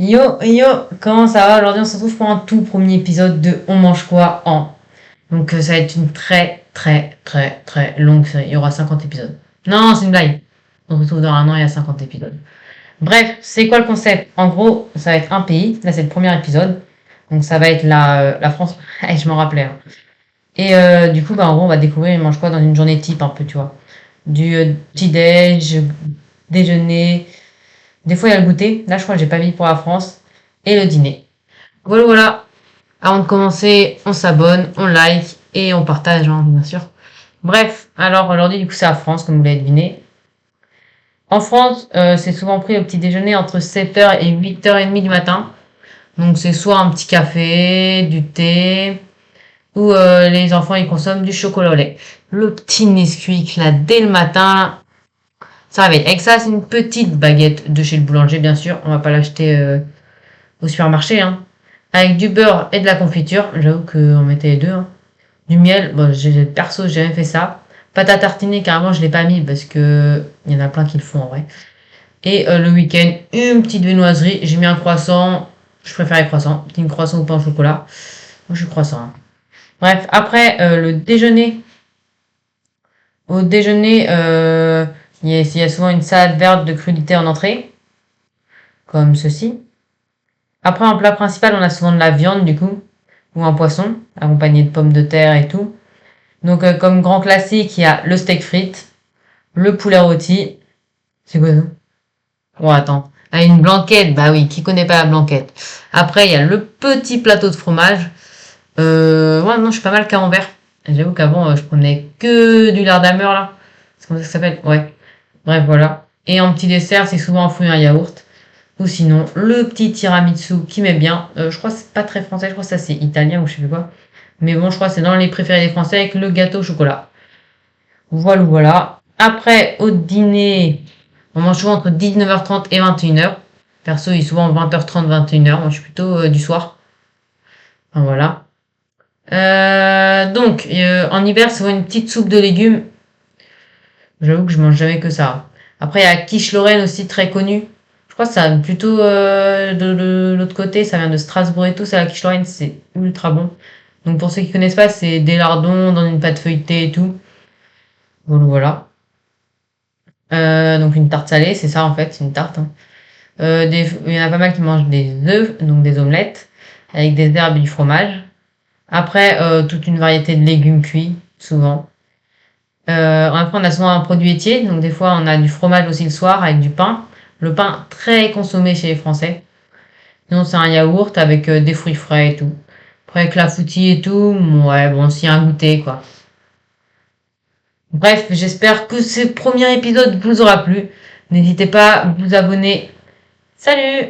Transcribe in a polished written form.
Yo, yo, comment ça va? Aujourd'hui, on se retrouve pour un tout premier épisode de On mange quoi en. Donc, ça va être une très, très, très, très longue série. Il y aura 50 épisodes. Non, c'est une blague. On se retrouve dans un an, il y a 50 épisodes. Bref, c'est quoi le concept? En gros, ça va être un pays. Là, c'est le premier épisode. Donc, ça va être la France. Eh, je m'en rappelais, hein. Et du coup, bah, en gros, on va découvrir ils mangent quoi dans une journée type, un peu, tu vois. Du petit-déj, déjeuner. Des fois, il y a le goûter. Là, je crois que j'ai pas mis pour la France. Et le dîner. Voilà, voilà. Avant de commencer, on s'abonne, on like et on partage, hein, bien sûr. Bref, alors aujourd'hui, du coup, c'est la France, comme vous l'avez deviné. En France, c'est souvent pris au petit déjeuner entre 7h et 8h30 du matin. Donc, c'est soit un petit café, du thé, ou les enfants, ils consomment du chocolat au lait. Le petit Nesquik, là, dès le matin, ça réveille. Avec ça, c'est une petite baguette de chez le boulanger, bien sûr. On va pas l'acheter au supermarché, hein. Avec du beurre et de la confiture. J'avoue qu'on mettait les deux, hein. Du miel, bon, perso, j'ai jamais fait ça. Pâte à tartiner, carrément, je l'ai pas mis parce que il y en a plein qui le font en vrai. Et le week-end, une petite viennoiserie. J'ai mis un croissant. Je préfère les croissants. Une croissant ou pain au chocolat. Moi, je suis croissant, hein. Bref, après, le déjeuner. Au déjeuner, il y a souvent une salade verte de crudités en entrée. Comme ceci. Après, en plat principal, on a souvent de la viande, du coup. Ou un poisson, accompagné de pommes de terre et tout. Donc, comme grand classique, il y a le steak frites, le poulet rôti. C'est quoi ça? Oh, attends. Ah, une blanquette. Bah oui, qui connaît pas la blanquette? Après, il y a le petit plateau de fromage. Ouais, non, je suis pas mal camembert. J'avoue qu'avant, je prenais que du lardammer, là. C'est comme ça que ça s'appelle? Ouais. Bref, voilà. Et en petit dessert, c'est souvent un fruit et un yaourt. Ou sinon, le petit tiramisu qui met bien. Je crois que c'est pas très français, je crois que ça c'est italien ou je sais plus quoi. Mais bon, je crois que c'est dans les préférés des Français avec le gâteau au chocolat. Voilà, voilà. Après, au dîner, on mange souvent entre 19h30 et 21h. Perso, il est souvent 20h30, 21h. Moi, je suis plutôt du soir. Enfin, voilà. Donc, en hiver, c'est souvent une petite soupe de légumes. J'avoue que je mange jamais que ça. Après, il y a quiche Lorraine aussi, très connu. Je crois que ça vient plutôt de l'autre côté. Ça vient de Strasbourg et tout. C'est la quiche Lorraine, c'est ultra bon. Donc, pour ceux qui connaissent pas, c'est des lardons dans une pâte feuilletée et tout. Voilà, voilà. Donc une tarte salée, c'est ça en fait, c'est une tarte, hein. Il y en a pas mal qui mangent des œufs, donc des omelettes, avec des herbes et du fromage. Après, toute une variété de légumes cuits, souvent. Après, on a souvent un produit laitier, donc des fois on a du fromage aussi le soir avec du pain. Le pain très consommé chez les Français. Sinon c'est un yaourt avec des fruits frais et tout. Après avec la clafoutis et tout, ouais bon, s'il y a un goûter quoi. Bref, j'espère que ce premier épisode vous aura plu. N'hésitez pas à vous abonner. Salut!